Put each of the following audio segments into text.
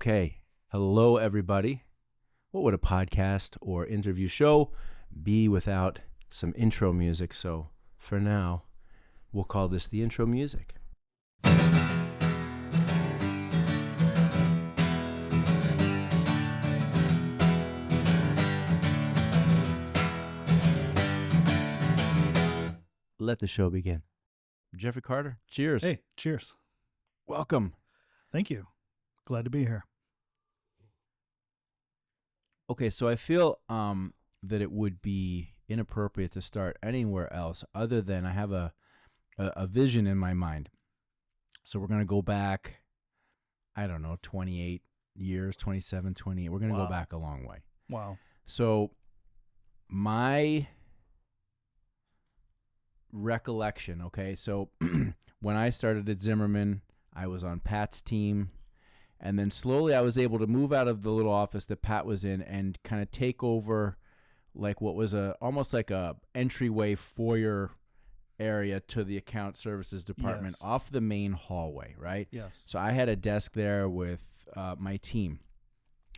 Okay. Hello, everybody. What would a podcast or interview show be without some intro music? So for now, we'll call this the intro music. Let the show begin. Jeffrey Carter, cheers. Hey, cheers. Welcome. Thank you. Glad to be here. Okay, so I feel that it would be inappropriate to start anywhere else other than I have a vision in my mind. So we're going to go back, 28 years, 27, 28. We're going to go back a long way. Wow. So my recollection, okay, so when I started at Zimmerman, I was on Pat's team. And then slowly I was able to move out of the little office that Pat was in and kind of take over like what was almost like a entryway foyer area to the account services department off the main hallway, right? Yes. So I had a desk there with my team.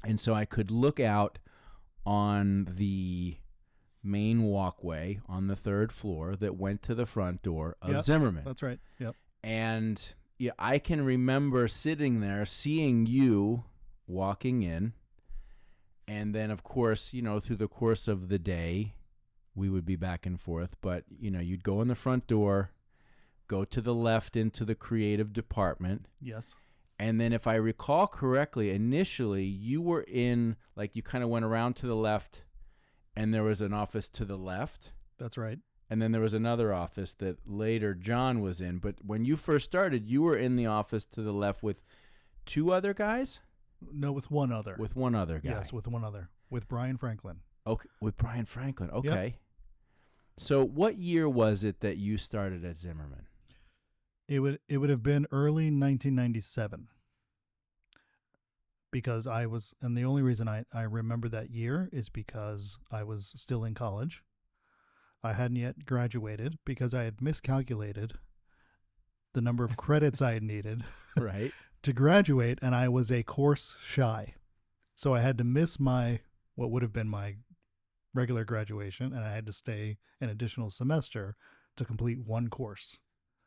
And so I could look out on the main walkway on the third floor that went to the front door of Zimmerman. That's right. Yep. And yeah, I can remember sitting there, seeing you walking in, and then, of course, through the course of the day, we would be back and forth, but, you'd go in the front door, go to the left into the creative department. Yes. And then if I recall correctly, initially, you were in, like, you kind of went around to the left, and there was an office to the left. That's right. And then there was another office that later John was in. But when you first started, you were in the office to the left with two other guys? No, with one other. With one other guy. Yes, with one other. With Brian Franklin. Okay, with Brian Franklin. Okay. Yep. So what year was it that you started at Zimmerman? It would have been early 1997. Because I was, and the only reason I remember that year is because I was still in college. I hadn't yet graduated because I had miscalculated the number of credits I had needed Right. to graduate, and I was a course shy. So I had to miss what would have been my regular graduation, and I had to stay an additional semester to complete one course.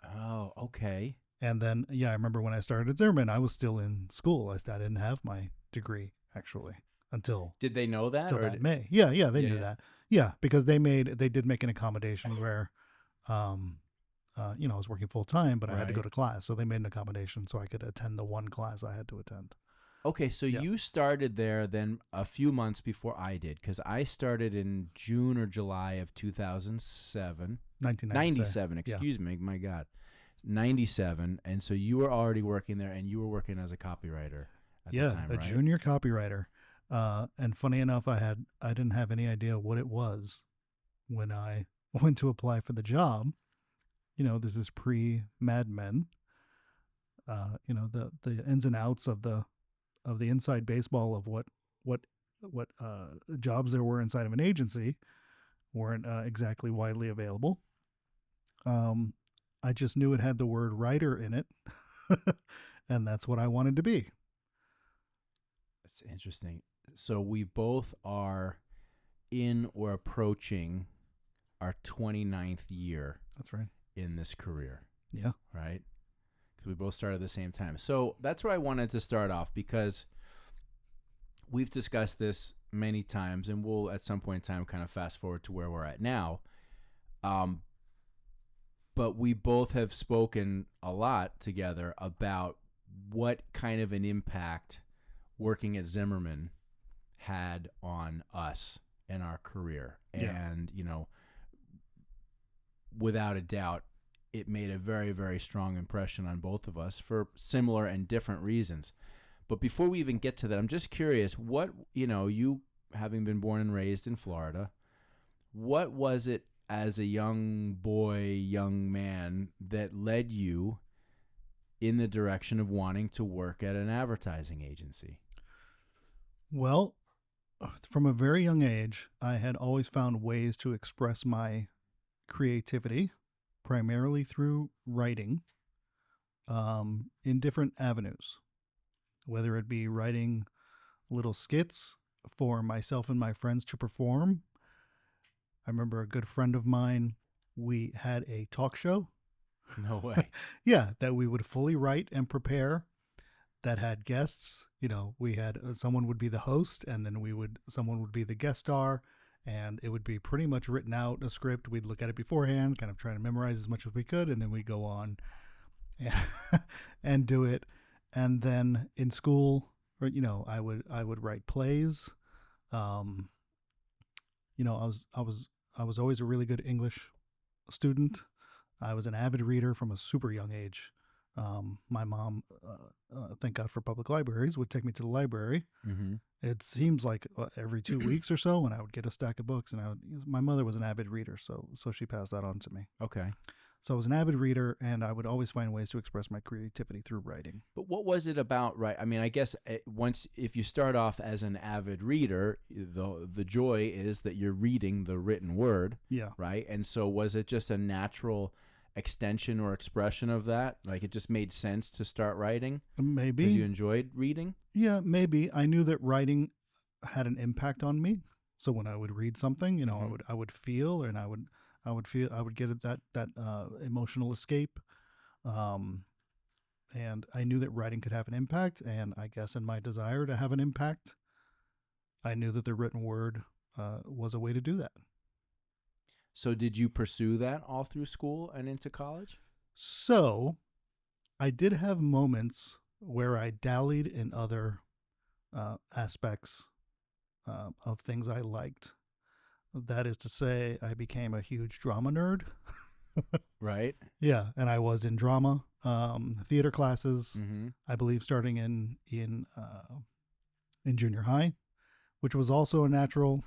Oh, okay. And then, I remember when I started at Zimmerman, I was still in school. I didn't have my degree, actually, until... Did they know that? Until that May. Yeah, they knew that. Yeah, because they did make an accommodation where, I was working full time, but I had to go to class. So they made an accommodation so I could attend the one class I had to attend. Okay, so you started there then a few months before I did, because I started in June or July of 2007. 1997. Excuse me, my God. 97, and so you were already working there, and you were working as a copywriter at the time, right? A junior copywriter. And funny enough, I didn't have any idea what it was when I went to apply for the job. This is pre-Mad Men. The ins and outs of the inside baseball of what jobs there were inside of an agency weren't exactly widely available. I just knew it had the word writer in it, and that's what I wanted to be. That's interesting. So we both are in or approaching our 29th year. That's right. In this career. Yeah. Right? Because we both started at the same time. So that's where I wanted to start off, because we've discussed this many times, and we'll at some point in time kind of fast forward to where we're at now. But we both have spoken a lot together about what kind of an impact working at Zimmerman had on us in our career. And, without a doubt, it made a very, very strong impression on both of us for similar and different reasons. But before we even get to that, I'm just curious, what, you having been born and raised in Florida, what was it as a young man that led you in the direction of wanting to work at an advertising agency? Well, from a very young age, I had always found ways to express my creativity, primarily through writing, in different avenues. whether it be writing little skits for myself and my friends to perform. I remember a good friend of mine, we had a talk show. No way. Yeah, that we would fully write and prepare, that had guests. We had someone would be the host, and then someone would be the guest star, and it would be pretty much written out, a script. We'd look at it beforehand, kind of trying to memorize as much as we could, and then we'd go on and, and do it. And then in school, I would write plays. I was always a really good English student. I was an avid reader from a super young age. My mom, thank God for public libraries, would take me to the library. Mm-hmm. It seems like every 2 weeks or so, and I would get a stack of books. And my mother was an avid reader, so she passed that on to me. Okay. So I was an avid reader, and I would always find ways to express my creativity through writing. But what was it about, right? I mean, I guess if you start off as an avid reader, the joy is that you're reading the written word. Yeah. Right. And so was it just a natural extension or expression of that? Like it just made sense to start writing? Maybe. Because you enjoyed reading? Yeah, maybe. I knew that writing had an impact on me. So when I would read something, Mm-hmm. I would feel, and I would get that emotional escape. And I knew that writing could have an impact, and I guess in my desire to have an impact, I knew that the written word was a way to do that. So did you pursue that all through school and into college? So I did have moments where I dallied in other aspects of things I liked. That is to say, I became a huge drama nerd. Right. Yeah, and I was in drama, theater classes. Mm-hmm. I believe starting in junior high, which was also a natural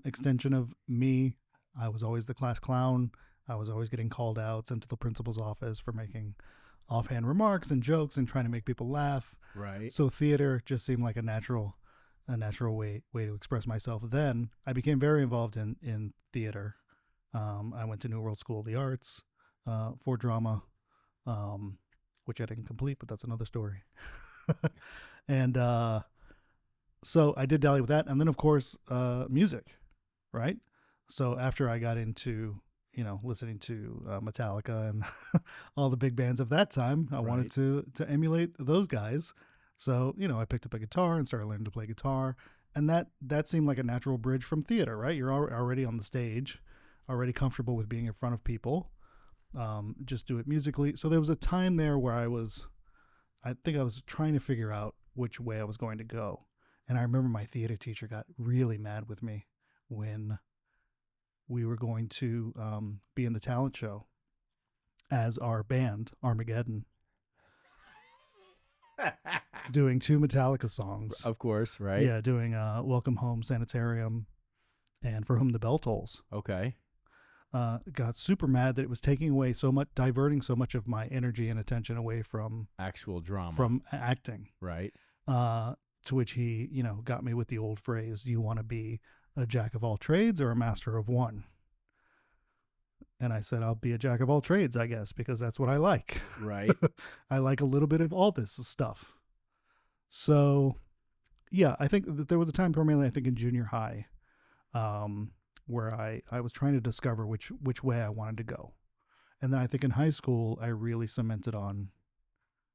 extension of me. I was always the class clown. I was always getting called out, sent to the principal's office for making offhand remarks and jokes and trying to make people laugh. Right. So theater just seemed like a natural way to express myself. Then I became very involved in theater. I went to New World School of the Arts for drama, which I didn't complete, but that's another story. And so I did dally with that. And then, of course, music, right? So after I got into, listening to Metallica and all the big bands of that time, I wanted to emulate those guys. So, I picked up a guitar and started learning to play guitar. And that seemed like a natural bridge from theater, right? You're already on the stage, already comfortable with being in front of people. Just do it musically. So there was a time there where I think I was trying to figure out which way I was going to go. And I remember my theater teacher got really mad with me when we were going to be in the talent show as our band, Armageddon, doing 2 Metallica songs. Of course, right? Yeah, doing Welcome Home, Sanitarium, and For Whom the Bell Tolls. Okay. Got super mad that it was taking away diverting so much of my energy and attention away from Actual drama. from acting. Right. To which he, got me with the old phrase, "Do you want to be a jack of all trades or a master of one?" And I said, "I'll be a jack of all trades, I guess, because that's what I like." Right. I like a little bit of all this stuff. So, yeah, I think that there was a time, primarily, I think in junior high, where I was trying to discover which way I wanted to go. And then I think in high school, I really cemented on,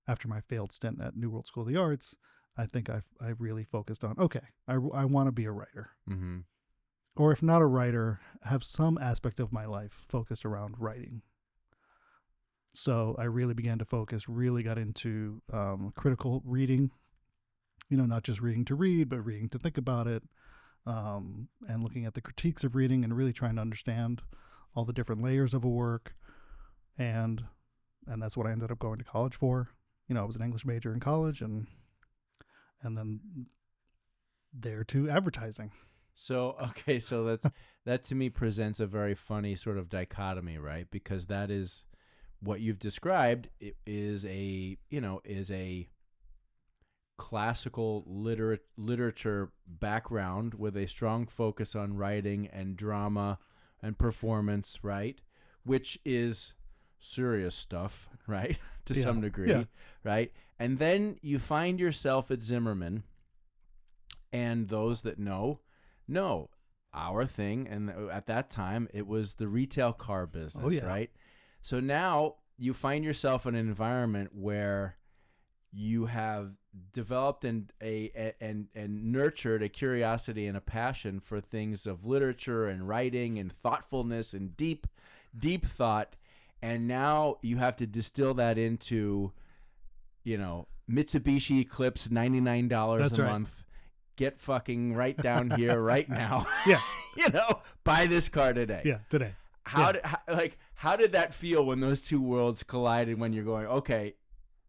after my failed stint at New World School of the Arts, I think I really focused on, okay, I want to be a writer. Mm-hmm. Or if not a writer, have some aspect of my life focused around writing. So I really began to focus, really got into critical reading, not just reading to read, but reading to think about it, and looking at the critiques of reading and really trying to understand all the different layers of a work. And that's what I ended up going to college for. I was an English major in college, and then there to advertising. So, okay, so that to me presents a very funny sort of dichotomy, right? Because that is what you've described is a classical literature background with a strong focus on writing and drama and performance, right? Which is serious stuff, right? To Yeah. some degree, Yeah. right? And then you find yourself at Zimmerman, and those that know our thing. And at that time, it was the retail car business, Oh, yeah. right? So now you find yourself in an environment where you have developed and nurtured a curiosity and a passion for things of literature and writing and thoughtfulness and deep thought. And now you have to distill that into, Mitsubishi Eclipse, $99 That's a right. month. Get fucking right down here right now. Yeah. Buy this car today. Yeah. Today. How did that feel when those two worlds collided, when you're going, okay,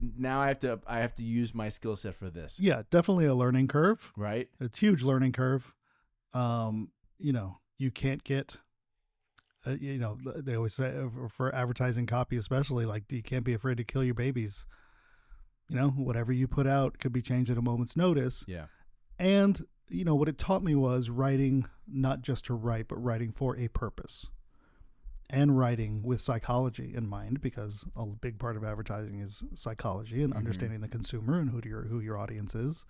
now I have to use my skill set for this. Yeah. Definitely a learning curve. Right? It's a huge learning curve. You can't get, they always say for advertising copy, especially, like, you can't be afraid to kill your babies. Whatever you put out could be changed at a moment's notice. Yeah. And, what it taught me was writing not just to write, but writing for a purpose, and writing with psychology in mind, because a big part of advertising is psychology and understanding the consumer and who your audience is.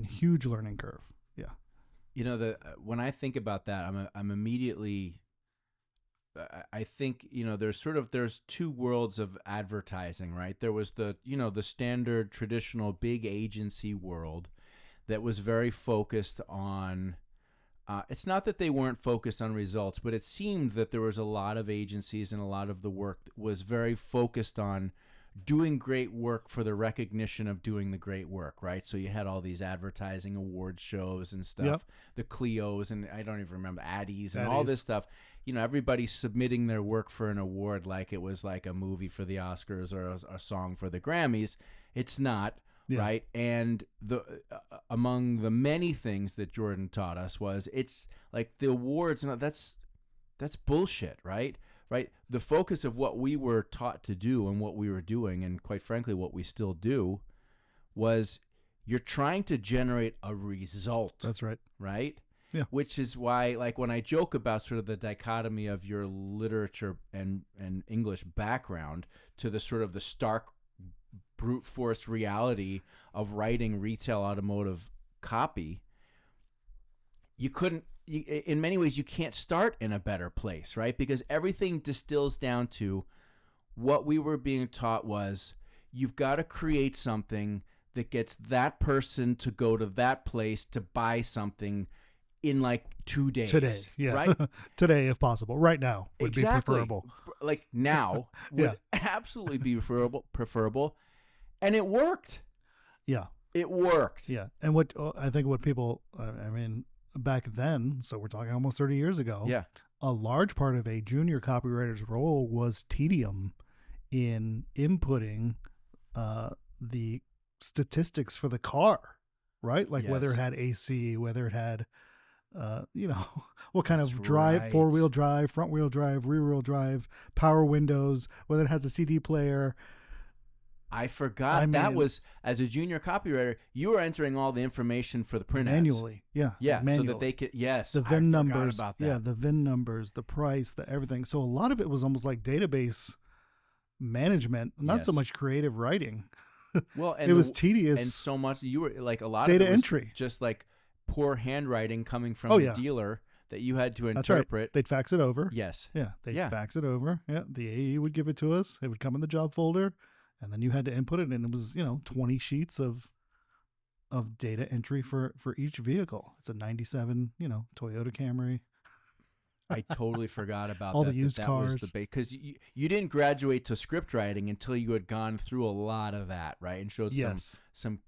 Huge learning curve. Yeah. When I think about that, I'm immediately, I think, there's two worlds of advertising, right? There was the standard traditional big agency world that was very focused on, it's not that they weren't focused on results, but it seemed that there was a lot of agencies and a lot of the work was very focused on doing great work for the recognition of doing the great work, right? So you had all these advertising award shows and stuff, Yep. the Clios, and I don't even remember, Addies and all this stuff. Everybody's submitting their work for an award like it was like a movie for the Oscars or a song for the Grammys. It's not, Yeah. right? And among the many things that Jordan taught us was, it's like the awards, that's bullshit, right? Right? The focus of what we were taught to do and what we were doing, and quite frankly, what we still do, was you're trying to generate a result. That's right. Right? Yeah. Which is why, like, when I joke about sort of the dichotomy of your literature and English background to the sort of the stark brute force reality of writing retail automotive copy, in many ways, you can't start in a better place, right? Because everything distills down to what we were being taught was, you've got to create something that gets that person to go to that place to buy something in like 2 days. Today. Yeah. Right? Today, if possible. Right now would be preferable. Like now would absolutely be preferable. And it worked. Yeah. It worked. Yeah. And what I think what people, back then, so we're talking almost 30 years ago. Yeah. A large part of a junior copywriter's role was tedium in inputting the statistics for the car, right? Like whether it had AC, whether it had, what kind of drive, right. 4-wheel drive, front-wheel drive, rear-wheel drive, power windows, whether it has a CD player. I forgot that was, as a junior copywriter, you were entering all the information for the print manually. ads. Yeah. So that they could, the VIN numbers, about that. yeah, the VIN numbers, the price, the everything. So a lot of it was almost like database management, not so much creative writing. Well, and it was tedious, and so much. You were like a lot data of it was entry, just like poor handwriting coming from the dealer that you had to interpret. That's right. They'd fax it over. Yes. Yeah, they'd fax it over. Yeah, the AE would give it to us. It would come in the job folder, and then you had to input it, and it was 20 sheets of data entry for each vehicle. It's a 97 Toyota Camry. I totally forgot about all that. The used cars. Was the because you didn't graduate to script writing until you had gone through a lot of that, right? And showed some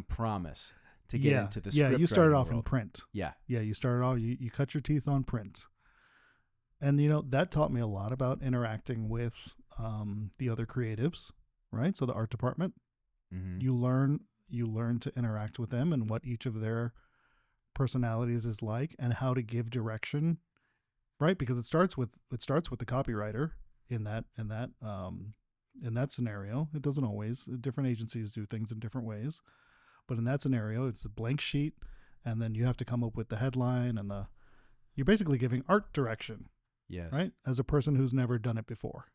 promise to get into the script. Yeah, you started off world. in print. Yeah. Yeah, you started off, you cut your teeth on print. And, that taught me a lot about interacting with the other creatives, right? So the art department, you learn to interact with them and what each of their personalities is like and how to give direction, right? Because it starts with the copywriter in that scenario. It doesn't always. Different agencies do things in different ways. But in that scenario, it's a blank sheet, and then you have to come up with the headline and you're basically giving art direction, Yes. right? As a person who's never done it before.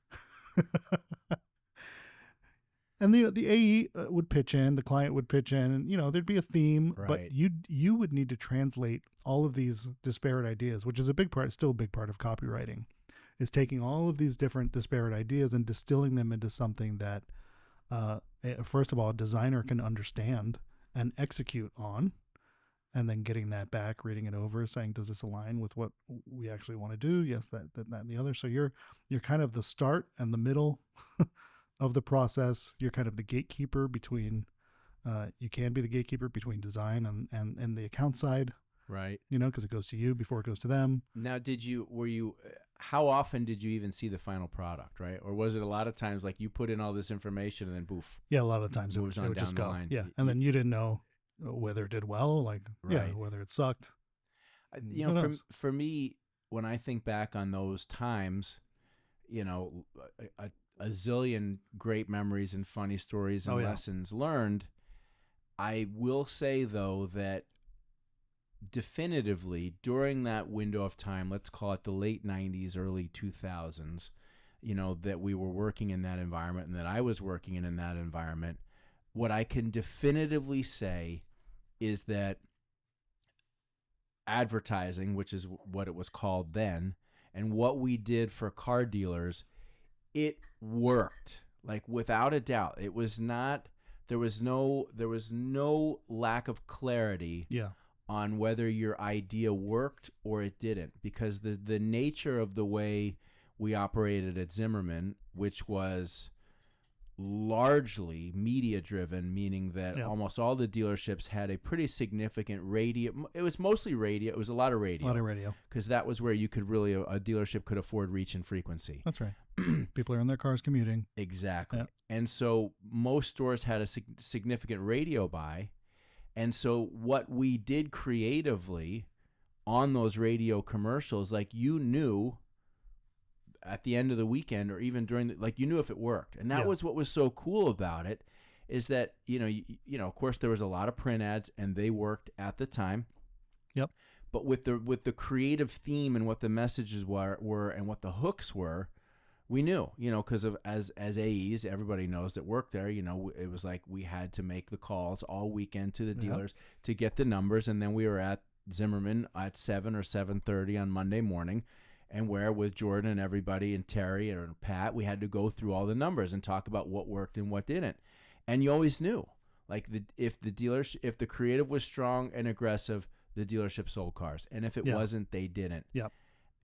And the AE would pitch in, the client would pitch in, and there'd be a theme, but Right. you would need to translate all of these disparate ideas, which is a big part, still a big part of copywriting, is taking all of these different disparate ideas and distilling them into something that, first of all, a designer can understand and execute on, and then getting that back, reading it over, saying, does this align with what we actually want to do? Yes, that, and the other. So you're kind of the start and the middle of the process. You're kind of the gatekeeper between, you can be the gatekeeper between design and the account side, Right. because it goes to you before it goes to them. Now, how often did you even see the final product, right? Or was it a lot of times like you put in all this information and then poof? Yeah, a lot of times it Moves on would down just the go. line. Yeah, and then you didn't know whether it did well, Right. whether it sucked. You know, for me, when I think back on those times, a zillion great memories and funny stories and lessons learned. I will say, though, that definitively during that window of time, let's call it the late 90s, early 2000s, that we were working in that environment and that I was working in that environment, what I can definitively say is that advertising, which is what it was called then, and what we did for car dealers, it worked. Like, without a doubt. It was not, there was no lack of clarity on whether your idea worked or it didn't, because the nature of the way we operated at Zimmerman, which was largely media driven, meaning that almost all the dealerships had a pretty significant radio. It was mostly radio. It was a lot of radio. Because that was where you could really, a dealership could afford reach and frequency. That's right. People are in their cars commuting. Exactly. Yep. And so most stores had a significant radio buy. And so what we did creatively on those radio commercials, like, you knew at the end of the weekend or even during you knew if it worked. And that was what was so cool about it, is that, of course there was a lot of print ads and they worked at the time. Yep. But with the creative theme and what the messages were and what the hooks were, we knew, because of as AEs, everybody knows that work there, it was like we had to make the calls all weekend to the dealers to get the numbers. And then we were at Zimmerman at 7 or 7:30 on Monday morning, and where with Jordan and everybody and Terry and Pat, we had to go through all the numbers and talk about what worked and what didn't. And you always knew, like, if the creative was strong and aggressive, the dealership sold cars. And if it wasn't, they didn't. Yep.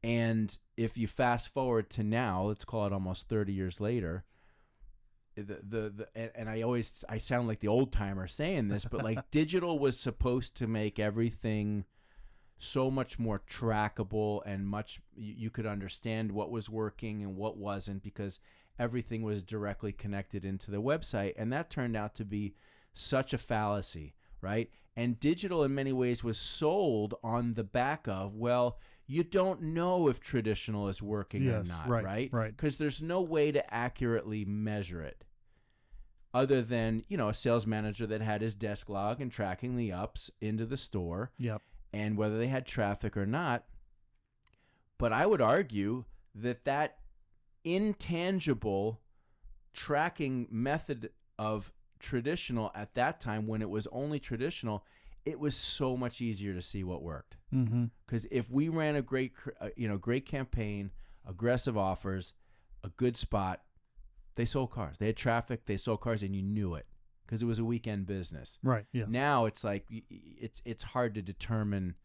And if you fast forward to now, let's call it almost 30 years later, and I sound like the old timer saying this, but like digital was supposed to make everything so much more trackable and you could understand what was working and what wasn't, because everything was directly connected into the website. And that turned out to be such a fallacy, right? And digital in many ways was sold on the back of, well, you don't know if traditional is working or not, right? Right. Because there's no way to accurately measure it other than, a sales manager that had his desk log and tracking the ups into the store. Yep. And whether they had traffic or not. But I would argue that intangible tracking method of traditional at that time, when it was only traditional, it was so much easier to see what worked. Because if we ran a great campaign, aggressive offers, a good spot, they sold cars. They had traffic, they sold cars, and you knew it because it was a weekend business. Right. Yes. Now it's like it's hard to determine.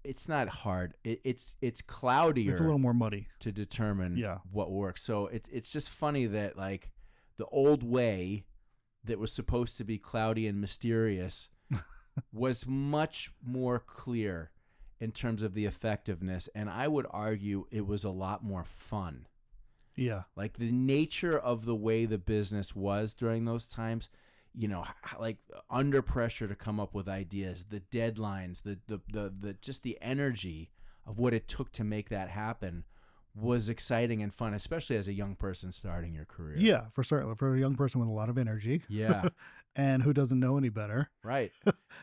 It's not hard. It's cloudier. It's a little more muddy to determine what works. So it's just funny that, like, the old way that was supposed to be cloudy and mysterious was much more clear in terms of the effectiveness, and I would argue it was a lot more fun. Yeah. Like, the nature of the way the business was during those times, like under pressure to come up with ideas, the deadlines, the just the energy of what it took to make that happen was exciting and fun, especially as a young person starting your career. Yeah, for a young person with a lot of energy. Yeah. And who doesn't know any better. Right.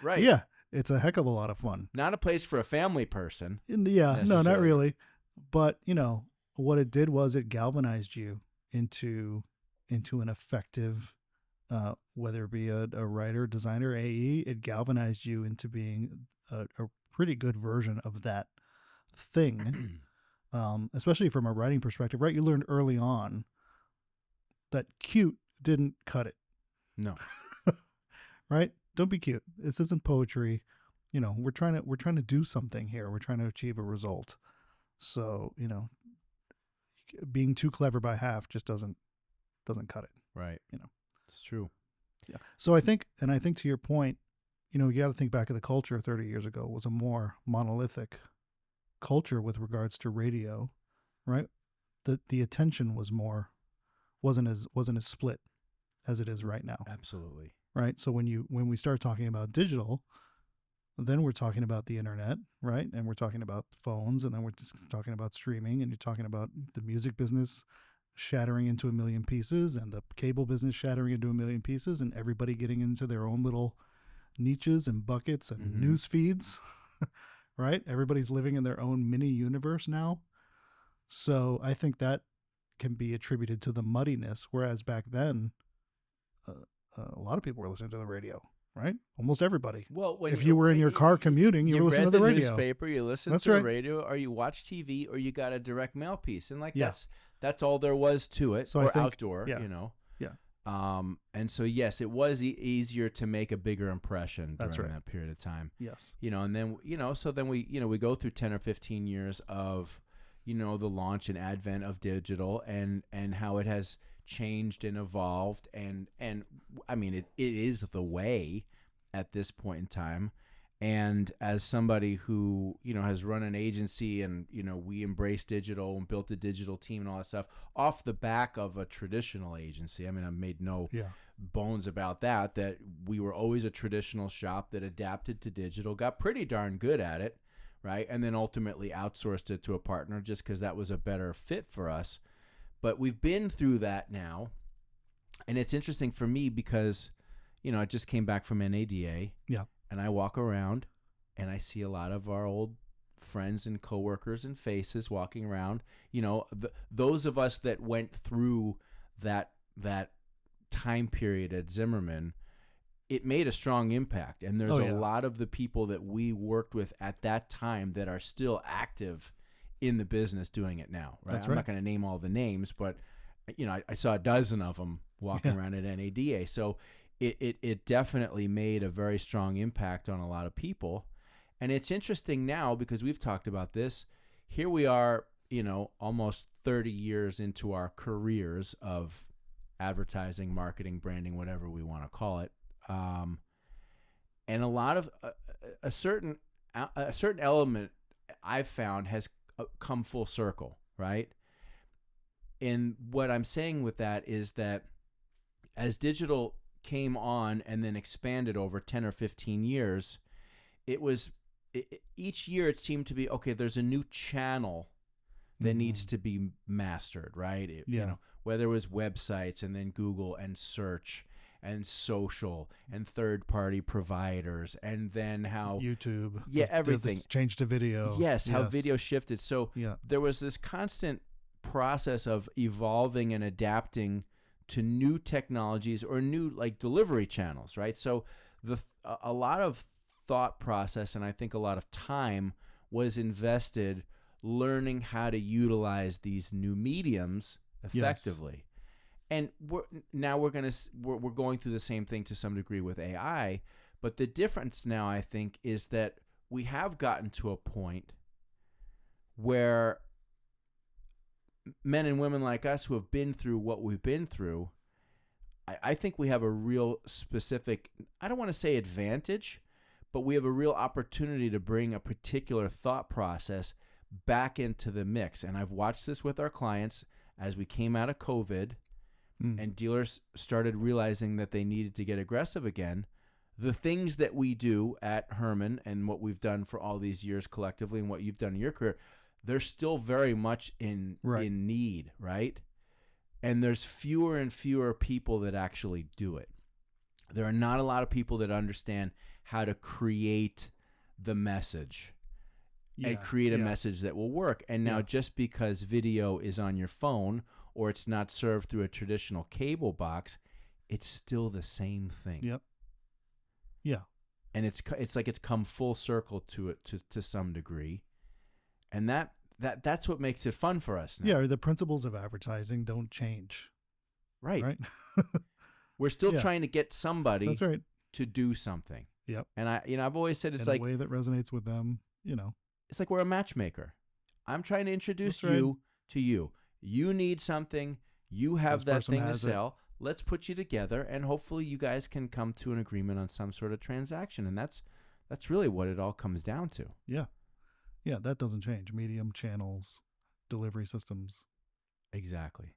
Right. Yeah, it's a heck of a lot of fun. Not a place for a family person. Yeah, no, not really. But, what it did was it galvanized you into an effective, whether it be a writer, designer, AE, it galvanized you into being a pretty good version of that thing. Especially from a writing perspective, right? You learned early on that cute didn't cut it. No. Right? Don't be cute. This isn't poetry. We're trying to do something here. We're trying to achieve a result. So, being too clever by half just doesn't cut it. Right. It's true. Yeah. So I think to your point, you got to think back of the culture 30 years ago was a more monolithic culture with regards to radio, right? The attention wasn't as split as it is right now. Absolutely. Right? So when we start talking about digital, then we're talking about the internet, right? And we're talking about phones, and then we're just talking about streaming, and you're talking about the music business shattering into a million pieces and the cable business shattering into a million pieces, and everybody getting into their own little niches and buckets and news feeds, right? Everybody's living in their own mini universe now. So I think that can be attributed to the muddiness, whereas back then, a lot of people were listening to the radio, right? Almost everybody. Well, if you were in your car commuting, you were listening to the radio. Newspaper, you listened to the radio, or you watched TV, or you got a direct mail piece, and that's all there was to it. So or outdoor, Yeah. And so yes, it was easier to make a bigger impression during that period of time. Yes. And then so then we we go through 10 or 15 years of the launch and advent of digital and how it has changed and evolved, and I mean it is the way at this point in time. And as somebody who has run an agency, and we embraced digital and built a digital team and all that stuff off the back of a traditional agency. I mean, I've made no bones about that we were always a traditional shop that adapted to digital, got pretty darn good at it, right? And then ultimately outsourced it to a partner just because that was a better fit for us. But we've been through that now, and it's interesting for me because, I just came back from NADA, and I walk around, and I see a lot of our old friends and coworkers and faces walking around. Those of us that went through that time period at Zimmerman, it made a strong impact, and there's a lot of the people that we worked with at that time that are still active in the business doing it now, right? I'm not going to name all the names, but I saw a dozen of them walking around at NADA. So it definitely made a very strong impact on a lot of people. And it's interesting now because we've talked about this. Here we are, almost 30 years into our careers of advertising, marketing, branding, whatever we want to call it. And a lot of a certain element I've found has come full circle, right? And what I'm saying with that is that as digital came on and then expanded over 10 or 15 years, each year it seemed to be, okay, there's a new channel that needs to be mastered, right? Whether it was websites and then Google and search and social and third-party providers, and then how YouTube, everything changed to video. Yes, how video shifted. So there was this constant process of evolving and adapting to new technologies or new delivery channels, right? So a lot of thought process, and I think a lot of time was invested learning how to utilize these new mediums effectively. And we're going through the same thing to some degree with AI, but the difference now, I think, is that we have gotten to a point where men and women like us who have been through what we've been through, I think we have a real specific, I don't want to say advantage, but we have a real opportunity to bring a particular thought process back into the mix. And I've watched this with our clients as we came out of COVID and dealers started realizing that they needed to get aggressive again. The things that we do at Herman and what we've done for all these years collectively and what you've done in your career, they're still very much in need, right? And there's fewer and fewer people that actually do it. There are not a lot of people that understand how to create the message. and create a yeah. message that will work. And now Yeah. just because video is on your phone or it's not served through a traditional cable box, it's still the same thing. Yep. Yeah. And it's like it's come full circle to it to some degree. And that's what makes it fun for us now. Yeah, the principles of advertising don't change. Right. We're still Yeah. trying to get somebody That's right. to do something. Yep. And I've always said it's In like a way that resonates with them, it's like we're a matchmaker. I'm trying to introduce That's right. you to you. You need something. You have This that person thing to has it. sell. Let's put you together, and hopefully you guys can come to an agreement on some sort of transaction. And that's really what it all comes down to. Yeah. Yeah, that doesn't change. Medium, channels, delivery systems. Exactly.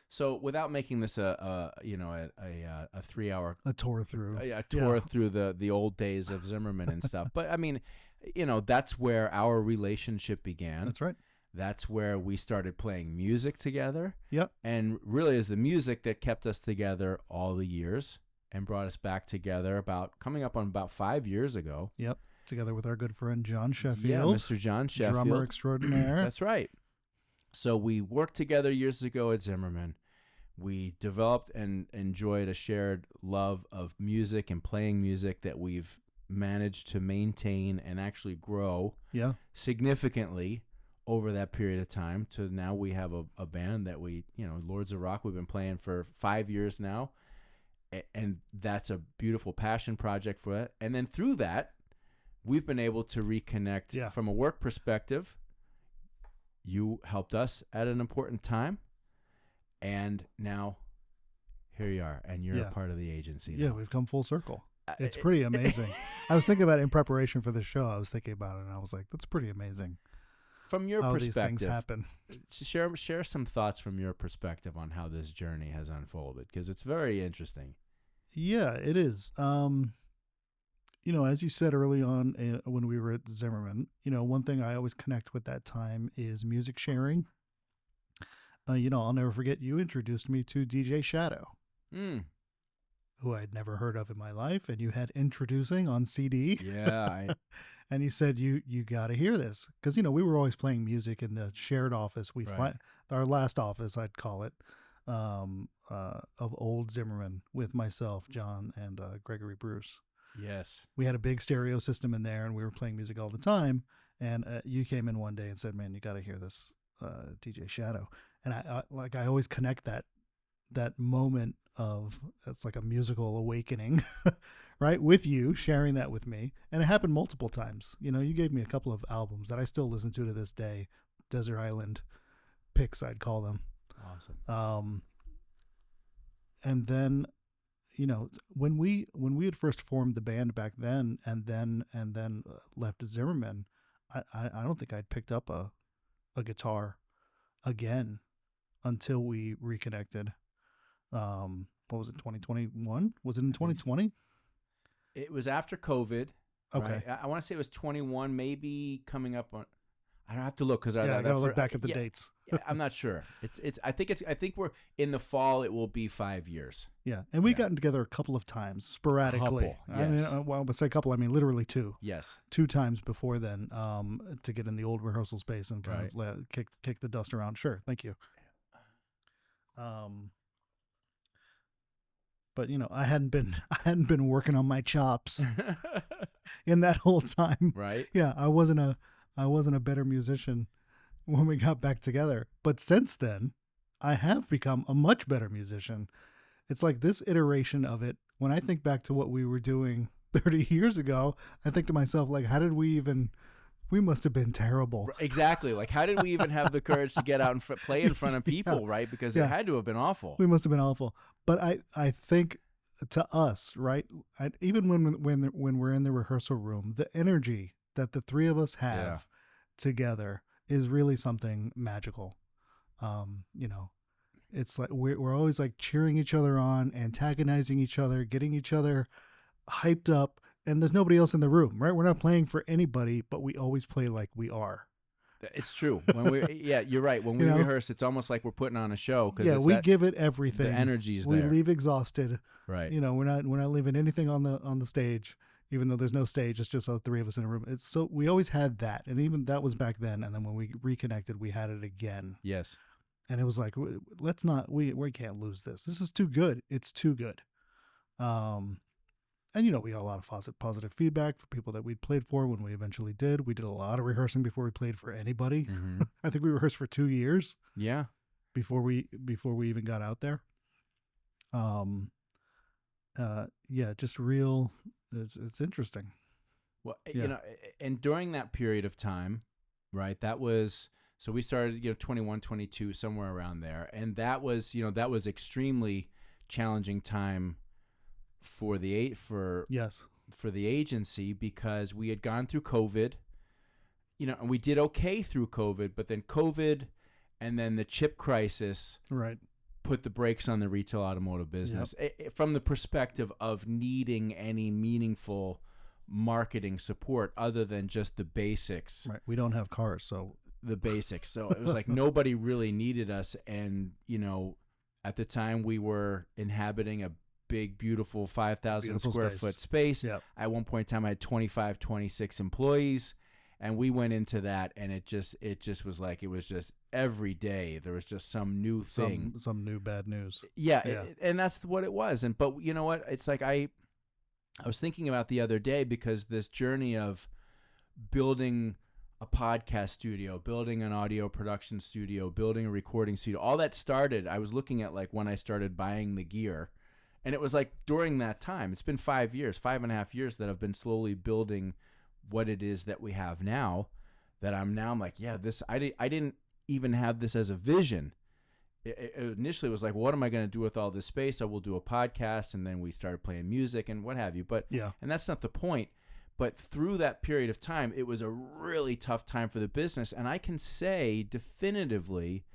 So without making this a 3-hour A tour through. a tour through the old days of Zimmerman and stuff, but I mean, that's where our relationship began. That's right. That's where we started playing music together. Yep. And really, is the music that kept us together all the years and brought us back together coming up on about 5 years ago. Yep. Together with our good friend John Sheffield. Yeah, Mr. John Sheffield. Drummer extraordinaire. That's right. So we worked together years ago at Zimmerman. We developed and enjoyed a shared love of music and playing music that we've managed to maintain and actually grow significantly over that period of time to now we have a band that we, Lords of Rock, we've been playing for 5 years now. And that's a beautiful passion project for it. And then through that, we've been able to reconnect from a work perspective. You helped us at an important time. And now here you are, and you're a part of the agency now. Yeah, we've come full circle. It's pretty amazing. I was thinking about it in preparation for the show. I was thinking about it, and I was like, that's pretty amazing. From your how perspective, these things happen. Share some thoughts from your perspective on how this journey has unfolded, because it's very interesting. Yeah, it is. As you said early on when we were at Zimmerman, one thing I always connect with that time is music sharing. I'll never forget you introduced me to DJ Shadow, who I'd never heard of in my life, and you had Introducing on CD. Yeah. And you said, you got to hear this. Because, we were always playing music in the shared office. Our last office, I'd call it, of old Zimmerman with myself, John, and Gregory Bruce. Yes. We had a big stereo system in there, and we were playing music all the time. And you came in one day and said, man, you got to hear this DJ Shadow. And I always connect that moment of, it's like a musical awakening, right? With you sharing that with me. And it happened multiple times. You gave me a couple of albums that I still listen to this day, Desert Island picks, I'd call them. Awesome. And then, when we had first formed the band back then, and then left Zimmerman, I don't think I'd picked up a guitar again until we reconnected. What was it, 2021? Was it in 2020? It was after COVID. Okay. Right? I want to say it was 21, maybe coming up on. I don't have to look because I gotta look back at the dates. I'm not sure. I think we're in the fall. It will be 5 years. Yeah, and we've gotten together a couple of times sporadically. Yes. I mean, when I say couple, I mean literally two. Yes. 2 times before then, to get in the old rehearsal space and kind of kick the dust around. Sure, thank you. But I hadn't been working on my chops in that whole time. Right. Yeah, I wasn't a better musician when we got back together. But since then, I have become a much better musician. It's like this iteration of it. When I think back to what we were doing 30 years ago, I think to myself, like, how did we must have been terrible. Exactly. Like, how did we even have the courage to get out and play in front of people, right? Because it had to have been awful. We must have been awful. But I think to us, right, even when we're in the rehearsal room, the energy that the three of us have together is really something magical. It's like we're always like cheering each other on, antagonizing each other, getting each other hyped up. And there's nobody else in the room, right? We're not playing for anybody, but we always play like we are. It's true. You're right. When we rehearse, it's almost like we're putting on a show. We give it everything. The energy's we there. leave exhausted. Right. We're not leaving anything on the stage. even though there's no stage, it's just the three of us in a room. It's so we always had that, and even that was back then. And then when we reconnected, we had it again. Yes. And it was like, let's not, we can't lose this. This is too good. It's too good. And we got a lot of positive feedback for people that we'd played for when we eventually did. We did a lot of rehearsing before we played for anybody. Mm-hmm. I think we rehearsed for 2 years. Yeah. Before we even got out there. Just real. It's interesting. Well, and during that period of time, right, that was, so we started, 21, 22, somewhere around there. And that was extremely challenging time for the agency, because we had gone through COVID, and we did okay through COVID, but then COVID and then the chip crisis right put the brakes on the retail automotive business. From the perspective of needing any meaningful marketing support other than just the basics. Right. We don't have cars, so the basics. So it was like nobody really needed us. And, at the time we were inhabiting a big, beautiful 5,000 square foot space. Yep. At one point in time, I had 25, 26 employees. And we went into that, and it just was like, it was just every day there was just some new thing, some new bad news. Yeah. And that's what it was. But you know what? It's like I was thinking about the other day, because this journey of building a podcast studio, building an audio production studio, building a recording studio, all that started. I was looking at like when I started buying the gear, and it was like during that time. It's been 5.5 years that I've been slowly building what it is that we have now, that I'm like, yeah, this, I didn't even have this as a vision. It initially was like, what am I going to do with all this space? I will do a podcast. And then we started playing music and what have you. But, and that's not the point. But through that period of time, it was a really tough time for the business. And I can say definitively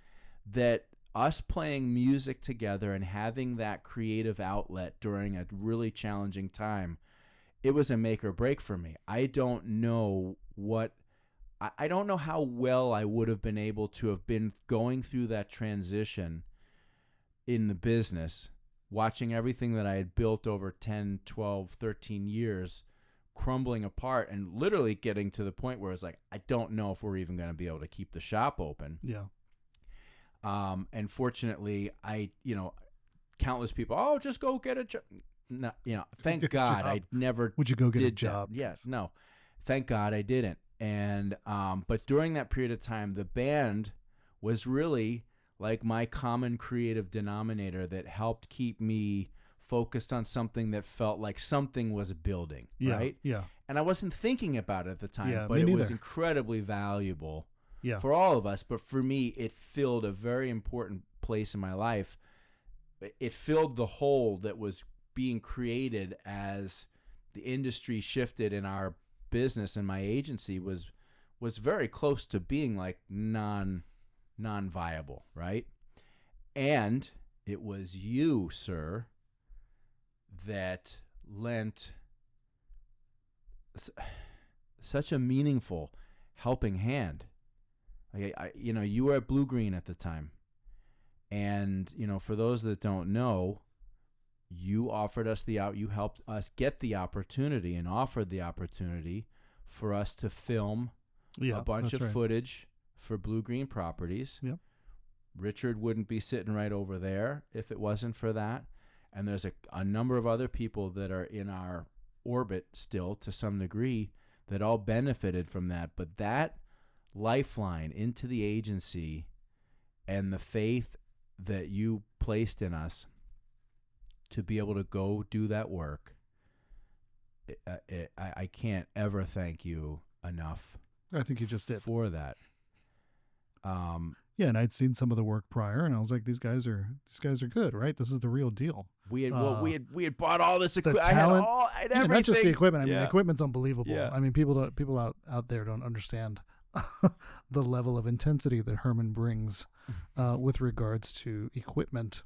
that us playing music together and having that creative outlet during a really challenging time, it was a make or break for me. I don't know how well I would have been able to have been going through that transition in the business, watching everything that I had built over 10, 12, 13 years crumbling apart, and literally getting to the point where it's like, I don't know if we're even going to be able to keep the shop open. Yeah. And fortunately, countless people, just go get a job. No, thank God I never. Would you go get a job? Yes, no, thank God I didn't. And but during that period of time, the band was really like my common creative denominator that helped keep me focused on something that felt like something was building. Right? Yeah. And I wasn't thinking about it at the time, but it was incredibly valuable for all of us. But for me, it filled a very important place in my life. It filled the hole that was being created as the industry shifted in our business, and my agency was very close to being like non-viable, right? And it was you, sir, that lent such a meaningful helping hand. You were at Bluegreen at the time, and for those that don't know, you offered us you helped us get the opportunity and offered the opportunity for us to film a bunch of footage for Bluegreen Properties. Yep. Richard wouldn't be sitting right over there if it wasn't for that. And there's a number of other people that are in our orbit still to some degree that all benefited from that. But that lifeline into the agency and the faith that you placed in us to be able to go do that work, I can't ever thank you enough. I think you just did for that. And I'd seen some of the work prior, and I was like, these guys are good, right? This is the real deal. We had bought all this equipment. I had everything. Not just the equipment. I mean, the equipment's unbelievable. Yeah. I mean, people out there don't understand the level of intensity that Herman brings with regards to equipment.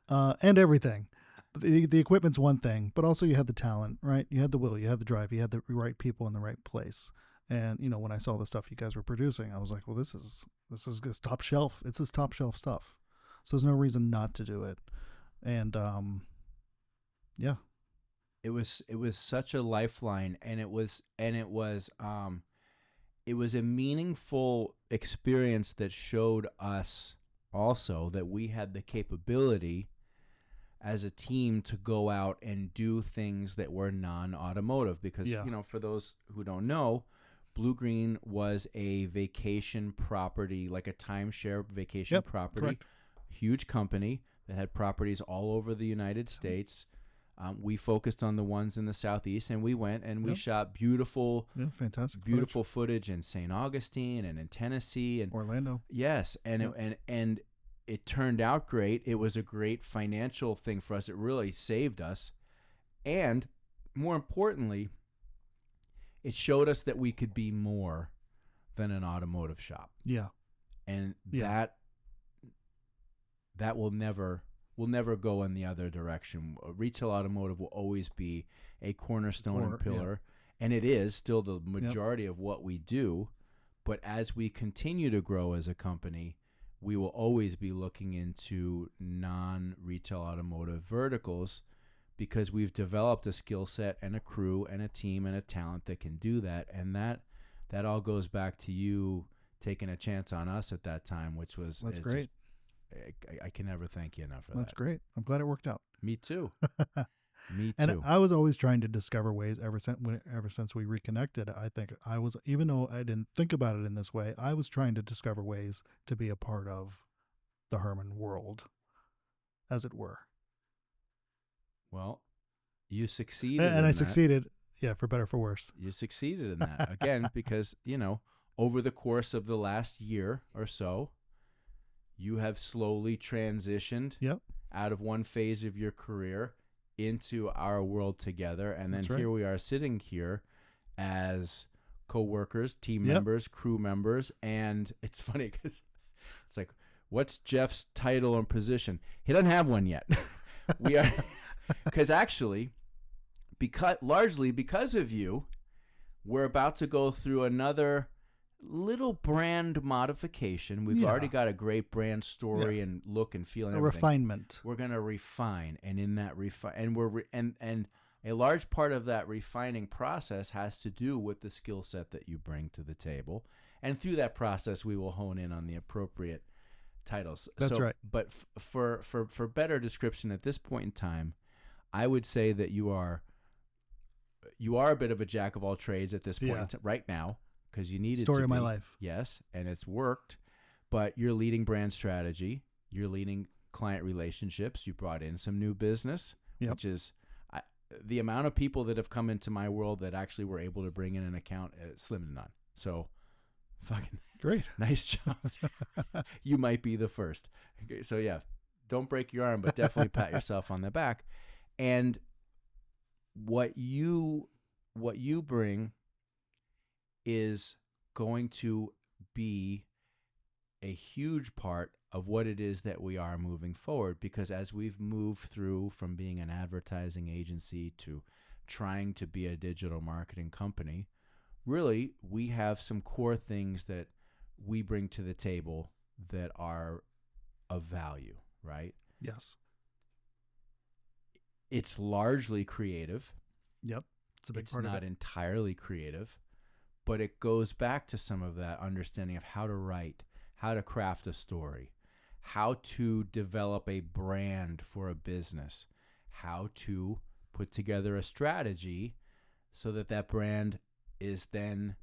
And everything. The equipment's one thing, but also you had the talent, right? You had the will, you had the drive, you had the right people in the right place. And when I saw the stuff you guys were producing, I was like, well, this is top shelf. It's this top shelf stuff. So there's no reason not to do it. And it was such a lifeline, and it was a meaningful experience that showed us also that we had the capability as a team to go out and do things that were non-automotive, because Yeah. for those who don't know, Bluegreen was a vacation property, like a timeshare vacation Yep, property, correct. huge company that had properties all over the United States. We focused on the ones in the Southeast, and we went and we Yep. shot beautiful Yeah, fantastic. beautiful footage in St. Augustine and in Tennessee, and Orlando. yes, and Yep. and it turned out great. It was a great financial thing for us. It really saved us, and more importantly, it showed us that we could be more than an automotive shop, Yeah. and Yeah. that will never go in the other direction. Retail automotive will always be a cornerstone and pillar, and it is still the majority of what we do. But as we continue to grow as a company, we will always be looking into non-retail automotive verticals, because we've developed a skill set and a crew and a team and a talent that can do that. And that all goes back to you taking a chance on us at that time, which was That's great. I can never thank you enough for That's that. great. I'm glad it worked out. Me too. Me And too. I was always trying to discover ways ever since we reconnected. I think I was, even though I didn't think about it in this way, I was trying to discover ways to be a part of the Herman world, as it were. Well, you succeeded, And in I that. succeeded. Yeah, for better or for worse. You succeeded in that again, because over the course of the last year or so, you have slowly transitioned Yep. out of one phase of your career into our world together, and then That's right. here we are sitting here as co-workers, team Yep. members, crew members. And it's funny because it's like, what's Jeff's title and position? He doesn't have one yet. We are, because actually, largely because of you, we're about to go through another little brand modification. We've already got a great brand story and look and feel and A everything. refinement. We're going to refine, and in that and a large part of that refining process has to do with the skill set that you bring to the table. And through that process, we will hone in on the appropriate titles. That's right. But for better description at this point in time, I would say that you are a bit of a jack of all trades at this point right now, because you needed Story to of my be. life. Yes, and it's worked. But you're leading brand strategy. You're leading client relationships. You brought in some new business, which is the amount of people that have come into my world that actually were able to bring in an account, slim to none. So fucking Great. nice job. You might be the first. Okay, so yeah, don't break your arm, but definitely pat yourself on the back. And what you bring is going to be a huge part of what it is that we are moving forward, because as we've moved through from being an advertising agency to trying to be a digital marketing company, really we have some core things that we bring to the table that are of value, right? Yes. It's largely creative. Yep. It's a big It's part of not it. entirely creative, but it goes back to some of that understanding of how to write, how to craft a story, how to develop a brand for a business, how to put together a strategy so that that brand is then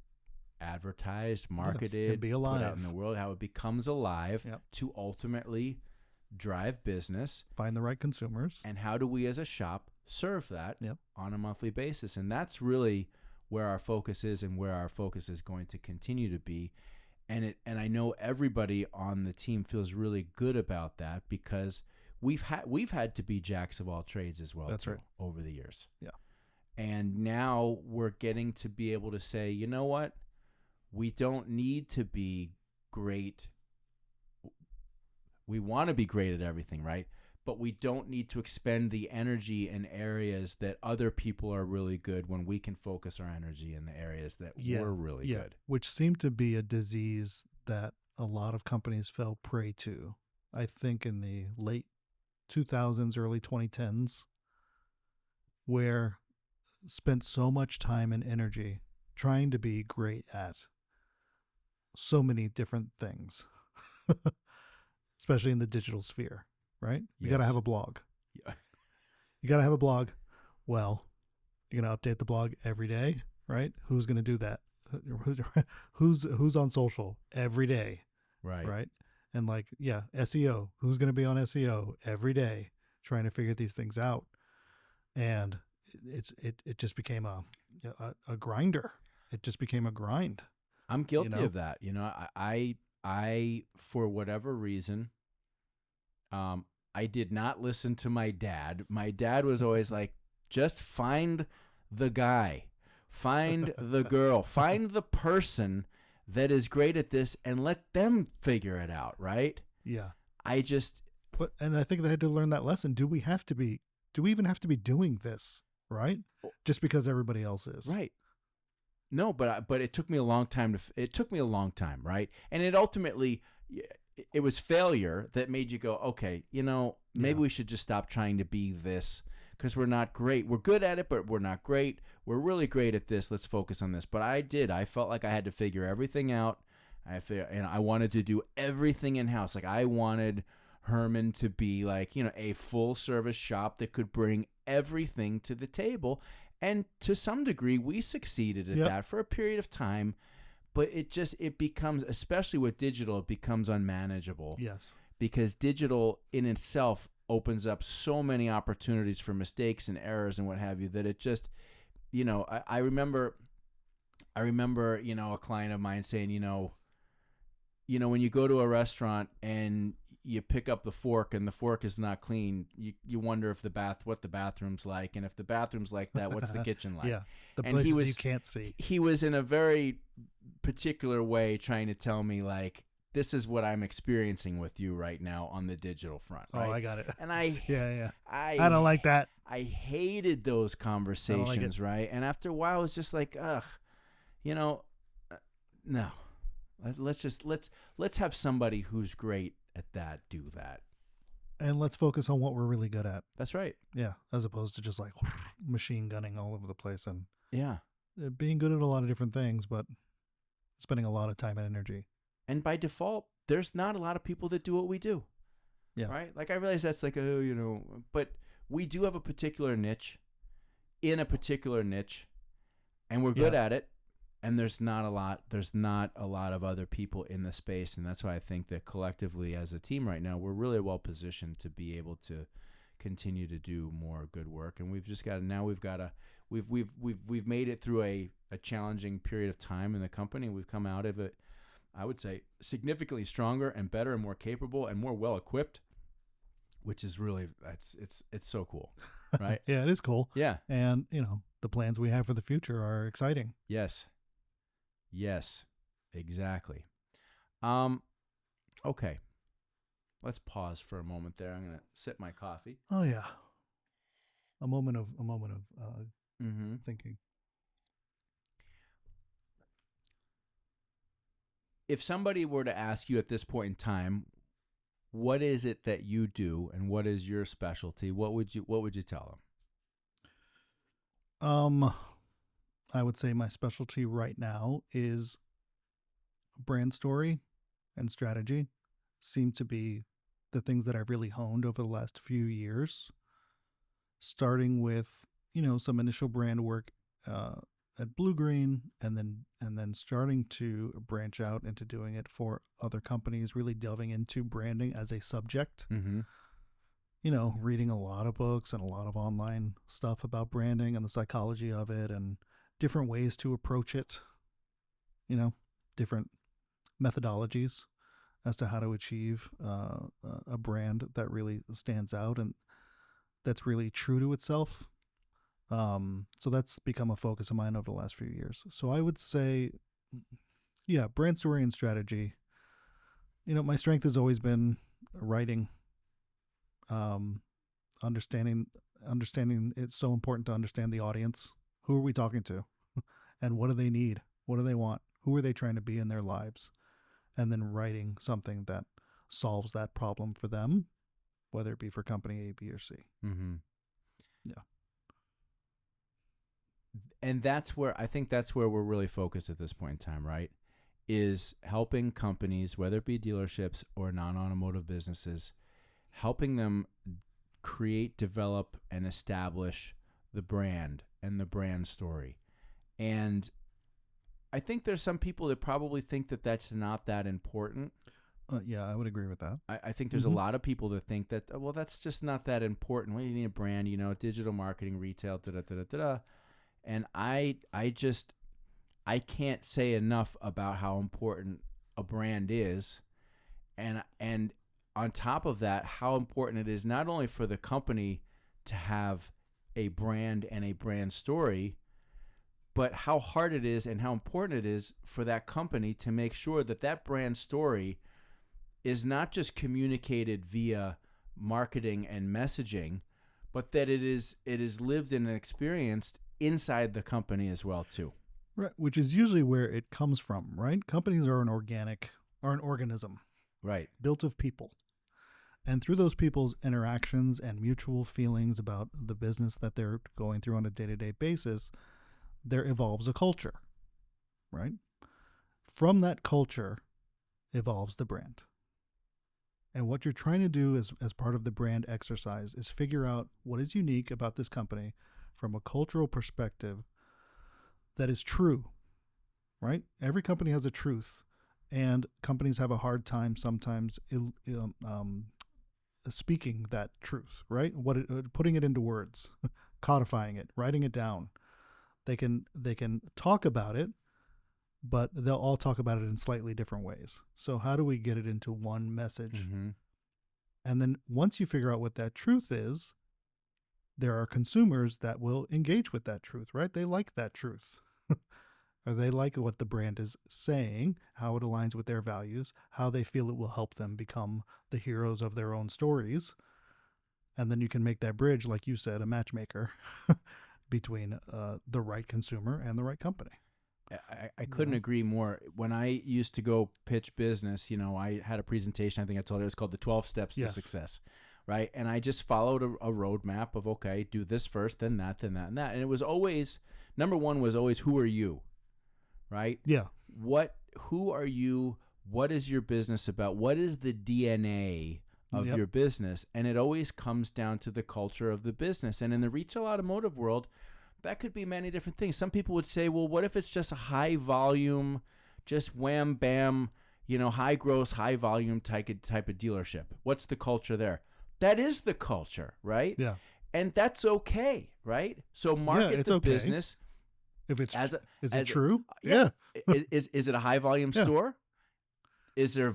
advertised, marketed, be put alive. out in the world, how it becomes alive Yep. to ultimately drive business. Find the right consumers. And how do we as a shop serve that Yep. on a monthly basis? And that's really where our focus is, and where our focus is going to continue to be. And I know everybody on the team feels really good about that, because we've had to be jacks of all trades as well. That's right. Over the years. Yeah. And now we're getting to be able to say, you know what? We don't need to be great. We want to be great at everything, right? But we don't need to expend the energy in areas that other people are really good, when we can focus our energy in the areas that we're really good. Which seemed to be a disease that a lot of companies fell prey to, I think, in the late 2000s, early 2010s, where spent so much time and energy trying to be great at so many different things, especially in the digital sphere, right? You got to have Yes. a blog. Yeah. You got to have a blog. Well, you're going to update the blog every day, right? Who's going to do that? Who's on social every day, Right. right? And like, yeah, SEO. Who's going to be on SEO every day trying to figure these things out? And it just became a grinder. It just became a grind, I'm you guilty know? of that. I for whatever reason, um, I did not listen to my dad. My dad was always like, just find the guy, find the girl, find the person that is great at this and let them figure it out, right? Yeah. I just, And I think they had to learn that lesson. Do we even have to be doing this, right? Just because everybody else is. right. No, but it took me a long time it took me a long time, right? And it ultimately, it was failure that made you go, okay, maybe Yeah. we should just stop trying to be this because we're not great. We're good at it, but we're not great. We're really great at this. Let's focus on this. But I felt like I had to figure everything out. And I wanted to do everything in house. Like I wanted Herman to be like, a full service shop that could bring everything to the table. And to some degree, we succeeded at Yep. that for a period of time, but it becomes, especially with digital, it becomes unmanageable Yes. because digital in itself opens up so many opportunities for mistakes and errors and what have you that it just, I remember, a client of mine saying, when you go to a restaurant and you pick up the fork and the fork is not clean, you wonder if what the bathroom's like, and if the bathroom's like that, what's the kitchen like? Yeah. The And places you can't see. he was in a very particular way trying to tell me like, this is what I'm experiencing with you right now on the digital front, right? Oh, I got it. And I Yeah. I don't like that. I hated those conversations, right? And after a while, it's just like, ugh, no. Let's have somebody who's great at that do that. And let's focus on what we're really good at. That's right. Yeah. As opposed to just like machine gunning all over the place and Yeah. being good at a lot of different things, but spending a lot of time and energy. And by default, there's not a lot of people that do what we do. Yeah. Right? Like I realize that's like, but we do have a particular niche in a particular niche, and we're good at it. And there's not a lot of other people in the space, and that's why I think that collectively as a team right now, we're really well positioned to be able to continue to do more good work. And we've made it through a challenging period of time in the company. We've come out of it, I would say, significantly stronger and better and more capable and more well equipped, which is really it's so cool, right? Yeah, it is cool. Yeah. And, the plans we have for the future are exciting. Yes, exactly. Okay. Let's pause for a moment there. I'm going to sip my coffee. Oh yeah. A moment of Mm-hmm. thinking. If somebody were to ask you at this point in time, what is it that you do and what is your specialty, what would you tell them? I would say my specialty right now is brand story and strategy seem to be the things that I've really honed over the last few years, starting with, some initial brand work at Bluegreen and then starting to branch out into doing it for other companies, really delving into branding as a subject. Mm-hmm. Reading a lot of books and a lot of online stuff about branding and the psychology of it and different ways to approach it, different methodologies as to how to achieve a brand that really stands out and that's really true to itself. So that's become a focus of mine over the last few years. So I would say, yeah, brand story and strategy. My strength has always been writing, understanding it's so important to understand the audience. Who are we talking to? And what do they need? What do they want? Who are they trying to be in their lives? And then writing something that solves that problem for them, whether it be for company A, B, or C. Mm-hmm. Yeah. And that's where I think that's where we're really focused at this point in time, right? Is helping companies, whether it be dealerships or non-automotive businesses, helping them create, develop, and establish the brand and the brand story. And I think there's some people that probably think that that's not that important. Yeah, I would agree with that. I think there's a lot of people that think that, well, that's just not that important. Well, you need a brand, digital marketing, retail, da-da-da-da-da. And I can't say enough about how important a brand is. And on top of that, how important it is not only for the company to have a brand and a brand story, but how hard it is and how important it is for that company to make sure that that brand story is not just communicated via marketing and messaging, but that it is lived and experienced inside the company as well too. Right, which is usually where it comes from, right? Companies are an organism, right, built of people. And through those people's interactions and mutual feelings about the business that they're going through on a day-to-day basis, there evolves a culture, right? From that culture evolves the brand. And what you're trying to do as part of the brand exercise is figure out what is unique about this company from a cultural perspective that is true, right? Every company has a truth, and companies have a hard time sometimes speaking that truth, right? Putting it into words, codifying it, writing it down. They can talk about it, but they'll all talk about it in slightly different ways. So how do we get it into one message? Mm-hmm. And then once you figure out what that truth is, there are consumers that will engage with that truth, right? They like that truth. Or they like what the brand is saying, how it aligns with their values, how they feel it will help them become the heroes of their own stories. And then you can make that bridge, like you said, a matchmaker between the right consumer and the right company. I couldn't agree more. When I used to go pitch business, I had a presentation, I think I told you, it was called the 12 Steps to Success, right? And I just followed a roadmap of, okay, do this first, then that, then that, and that. And it was always, number one was always, who are you, right? Yeah. Who are you? What is your business about? What is the DNA of your business? And it always comes down to the culture of the business. And in the retail automotive world, that could be many different things. Some people would say, well, what if it's just a high volume, just wham, bam, high gross, high volume type of dealership? What's the culture there? That is the culture, right? Yeah. And that's okay, right? So market the business. If it's, is it true? Yeah. Is it a high volume store? Is there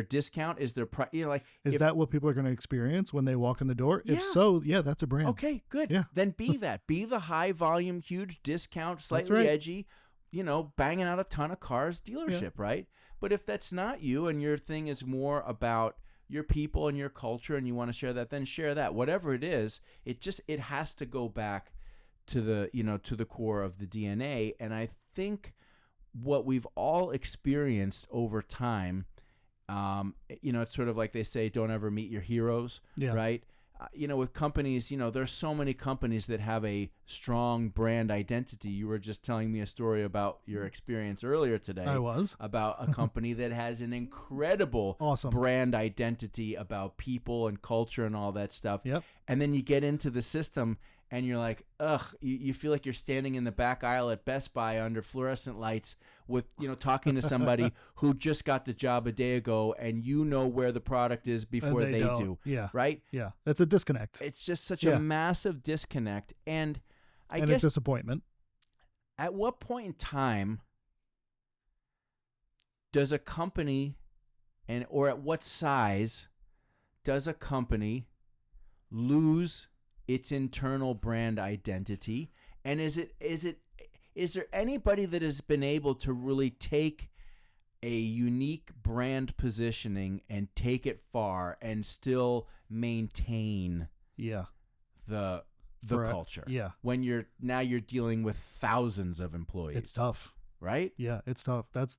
discount? Is there that what people are going to experience when they walk in the door? If so, that's a brand. Okay, good. Yeah. Then be that. Be the high volume, huge discount, slightly edgy, banging out a ton of cars dealership, right? But if that's not you and your thing is more about your people and your culture and you want to share that, then share that. Whatever it is, it has to go back to the core of the DNA. And I think what we've all experienced over time, it's sort of like they say, don't ever meet your heroes, right? With companies, there's so many companies that have a strong brand identity. You were just telling me a story about your experience earlier today. I was. About a company that has an incredible awesome brand identity about people and culture and all that stuff. Yep. And then you get into the system and you're like, ugh, you feel like you're standing in the back aisle at Best Buy under fluorescent lights with, talking to somebody who just got the job a day ago and where the product is before they do. Yeah. Right? Yeah. That's a disconnect. It's just such a massive disconnect. And I guess a disappointment. At what point in time does a company or at what size does a company lose its internal brand identity? And is there anybody that has been able to really take a unique brand positioning and take it far and still maintain the culture? Yeah. When you're dealing with thousands of employees. It's tough. Right? Yeah, it's tough. That's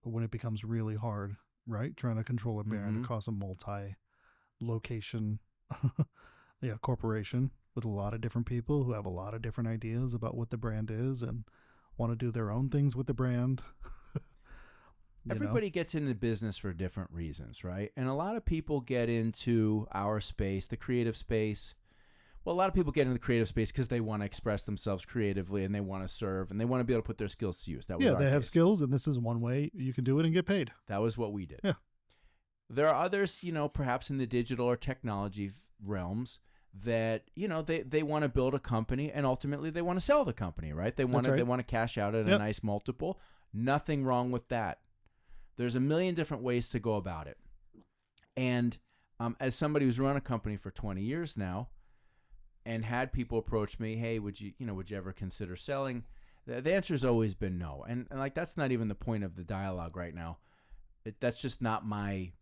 when it becomes really hard, right? Trying to control a brand across a multi-location corporation. with a lot of different people who have a lot of different ideas about what the brand is and want to do their own things with the brand. Everybody gets into business for different reasons, right? And a lot of people get into our space, the creative space. Well, a lot of people get into the creative space because they want to express themselves creatively and they want to serve and they want to be able to put their skills to use. That was Yeah, our they have case. skills, and this is one way you can do it and get paid. That was what we did. Yeah. There are others, perhaps in the digital or technology realms that, they want to build a company and ultimately they want to sell the company, right? They want to cash out at a nice multiple. Nothing wrong with that. There's a million different ways to go about it. And as somebody who's run a company for 20 years now and had people approach me, hey, would you ever consider selling? The answer has always been no. And like, that's not even the point of the dialogue right now. That's not my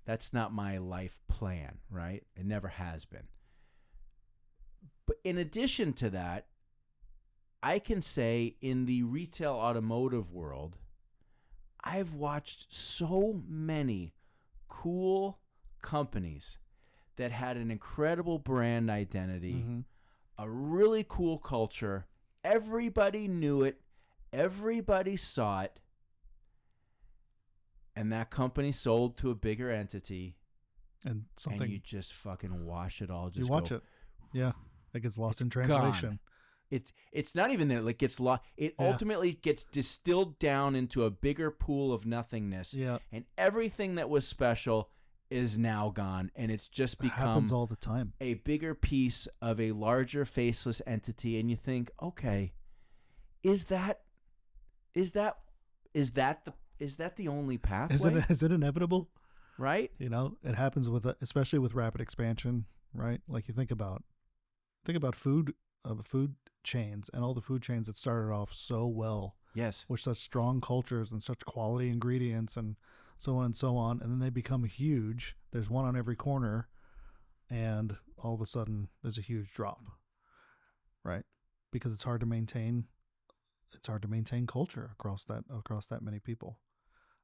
life plan, right? It never has been. But in addition to that, I can say in the retail automotive world, I've watched so many cool companies that had an incredible brand identity, a really cool culture. Everybody knew it. Everybody saw it. And that company sold to a bigger entity. And you just fucking wash it all. You watch it. Yeah. It gets lost in translation. Gone. It's not even that it gets lost. It ultimately gets distilled down into a bigger pool of nothingness. Yeah. And everything that was special is now gone. And it's just become happens all the time. A bigger piece of a larger faceless entity. And you think, okay, is that the only pathway? Is it inevitable? Right? It happens especially with rapid expansion, right? Like you think about food chains and all the food chains that started off so well. Yes. With such strong cultures and such quality ingredients and so on and so on. And then they become huge. There's one on every corner. And all of a sudden there's a huge drop, right? Because it's hard to maintain culture across that many people.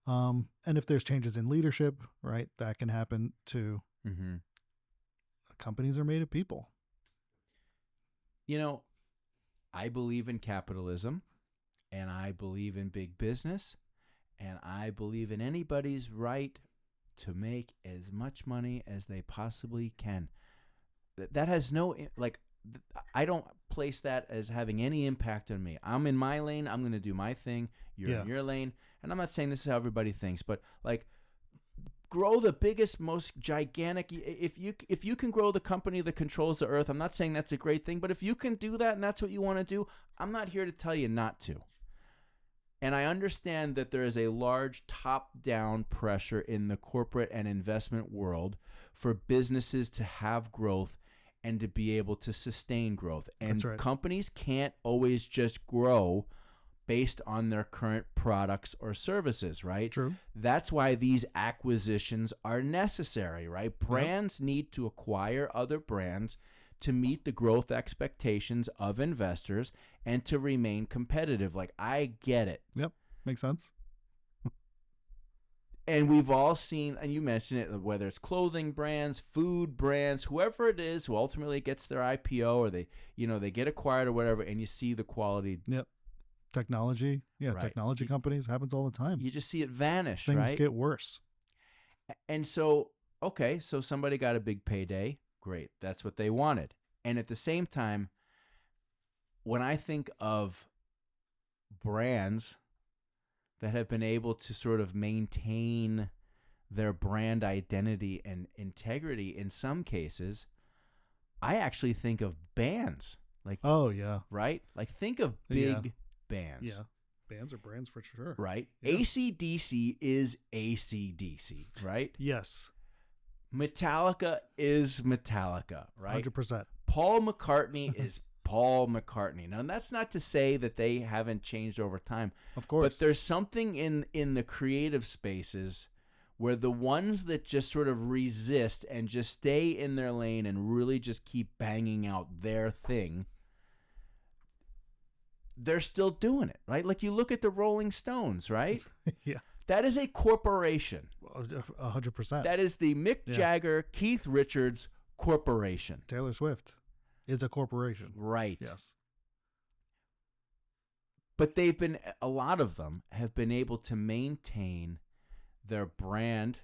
And if there's changes in leadership, right, that can happen too. Mm-hmm. Companies are made of people. I believe in capitalism, and I believe in big business, and I believe in anybody's right to make as much money as they possibly can. That has no, I don't place that as having any impact on me. I'm in my lane. I'm going to do my thing. You're in your lane. And I'm not saying this is how everybody thinks, but grow the biggest, most gigantic. If you can grow the company that controls the earth, I'm not saying that's a great thing, but if you can do that and that's what you want to do, I'm not here to tell you not to. And I understand that there is a large top-down pressure in the corporate and investment world for businesses to have growth and to be able to sustain growth. And that's right. Companies can't always just grow based on their current products or services, right? True. That's why these acquisitions are necessary, right? Brands need to acquire other brands to meet the growth expectations of investors and to remain competitive. I get it. Yep. Makes sense. And we've all seen, and you mentioned it, whether it's clothing brands, food brands, whoever it is who ultimately gets their IPO or they get acquired or whatever, and you see the quality. Yep. Technology. Yeah. Right. Technology companies happens all the time. You just see it vanish, Things right? get worse. And so somebody got a big payday. Great. That's what they wanted. And at the same time, when I think of brands that have been able to sort of maintain their brand identity and integrity in some cases, I actually think of bands. Oh, yeah. Right? Think of big bands. Yeah. Bands are brands for sure. Right? Yeah. AC/DC is AC/DC, right? Yes. Metallica is Metallica, right? 100%. Paul McCartney is Paul McCartney. Now, that's not to say that they haven't changed over time. Of course. But there's something in the creative spaces where the ones that just sort of resist and just stay in their lane and really just keep banging out their thing, they're still doing it, right? You look at the Rolling Stones, right? Yeah. That is a corporation. 100%. That is the Mick Jagger, Keith Richards Corporation. Taylor Swift. is a corporation. Right. Yes. But a lot of them have been able to maintain their brand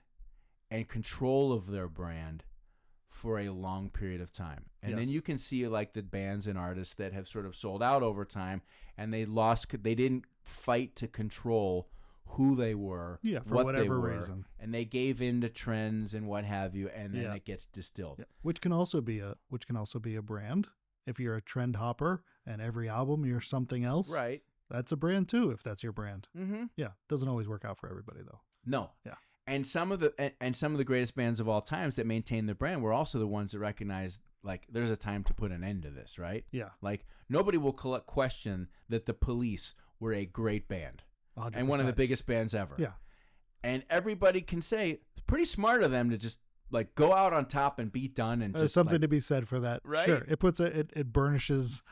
and control of their brand for a long period of time. And then Yes. you can see like the bands and artists that have sort of sold out over time, and they didn't fight to control who they were, Yeah, for what whatever they were, reason. and they gave in to trends and what have you, and then it gets distilled. Yeah. Which can also be a brand. If you're a trend hopper and every album you're something else, Right. that's a brand too, if that's your brand. Mm-hmm. Yeah. Doesn't always work out for everybody though. No. Yeah. And some of the greatest bands of all times that maintain their brand were also the ones that recognized, like, there's a time to put an end to this, right? Yeah. Like, nobody will question that the Police were a great band 100%. and one of the biggest bands ever. Yeah. And everybody can say it's pretty smart of them to just like go out on top and be done, and There's just something like, to be said for that. Right? Sure. It burnishes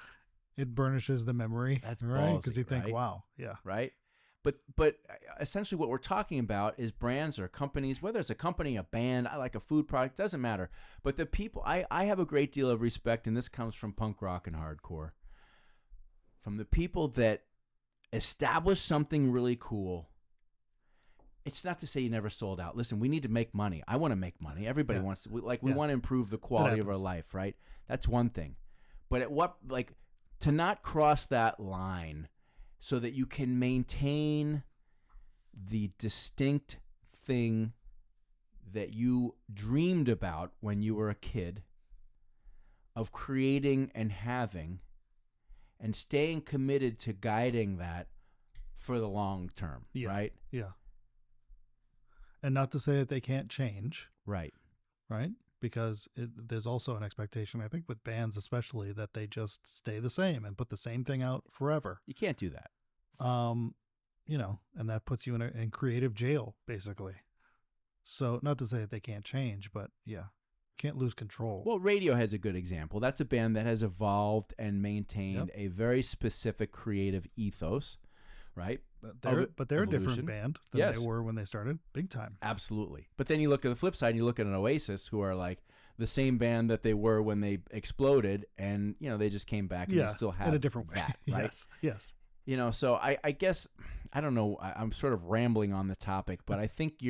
the memory. That's right, ballsy, because you think, right? wow, yeah. Right? But essentially what we're talking about is brands or companies, whether it's a company, a band, I like a food product, doesn't matter. But the people, I have a great deal of respect, and this comes from punk rock and hardcore, from the people that establish something really cool. It's not to say you never sold out. Listen, we need to make money. I want to make money. Everybody wants to. We want to improve the quality of our life, right? That's one thing. But to not cross that line so that you can maintain the distinct thing that you dreamed about when you were a kid of creating and having and staying committed to guiding that for the long term, right? Yeah. And not to say that they can't change. Right. Right? Because there's also an expectation, I think, with bands especially, that they just stay the same and put the same thing out forever. You can't do that. And that puts you in creative jail, basically. So not to say that they can't change, but can't lose control. Well, Radiohead's a good example. That's a band that has evolved and maintained a very specific creative ethos, right? But they're a different band than they were when they started, big time. Absolutely. But then you look at the flip side, and you look at an Oasis, who are like the same band that they were when they exploded, and they just came back and they still have in a different way. That, right? Yes. So I guess I don't know. I'm sort of rambling on the topic, but I think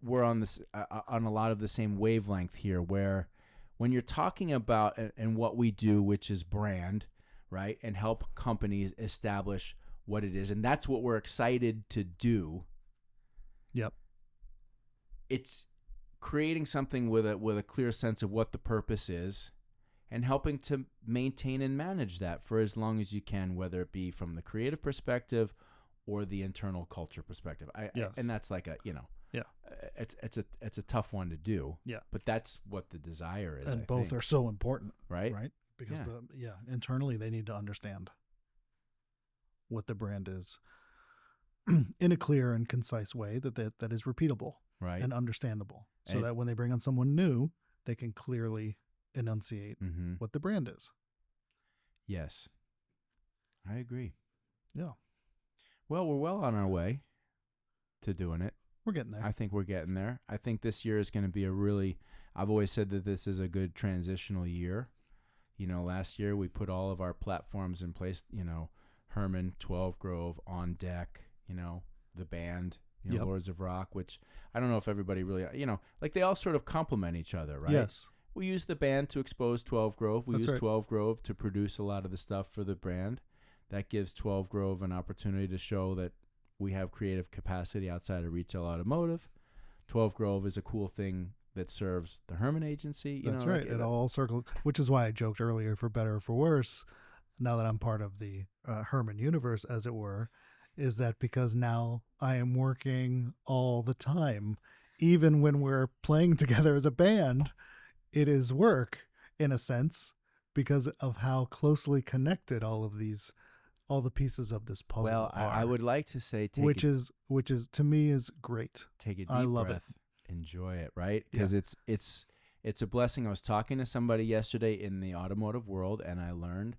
we're on this on a lot of the same wavelength here, where when you're talking about and what we do, which is brand, right, and help companies establish what it is, and that's what we're excited to do. Yep. It's creating something with a clear sense of what the purpose is, and helping to maintain and manage that for as long as you can, whether it be from the creative perspective or the internal culture perspective. And that's like it's a tough one to do. Yeah. But that's what the desire is. And both are so important, right? Right? Because internally they need to understand what the brand is in a clear and concise way that is repeatable, right, and understandable, so that when they bring on someone new, they can clearly enunciate what the brand is. Yes, I agree. Yeah. Well, we're well on our way to doing it. We're getting there. I think we're getting there. I think this year is going to be I've always said that this is a good transitional year. Last year we put all of our platforms in place, Herman, 12 Grove, On Deck, the band, Lords of Rock, which I don't know if everybody really, they all sort of complement each other, right? Yes. We use the band to expose 12 Grove. We use 12 Grove to produce a lot of the stuff for the brand. That gives 12 Grove an opportunity to show that we have creative capacity outside of retail automotive. 12 Grove is a cool thing that serves the Herman agency. That's right. It all circles, which is why I joked earlier, for better or for worse, now that I'm part of the Herman universe, as it were, is that because now I am working all the time, even when we're playing together as a band, it is work in a sense because of how closely connected all the pieces of this puzzle are. Well, I would like to say, which is to me is great. Take a deep I love breath, it. Enjoy it, right? Because it's a blessing. I was talking to somebody yesterday in the automotive world, and I learned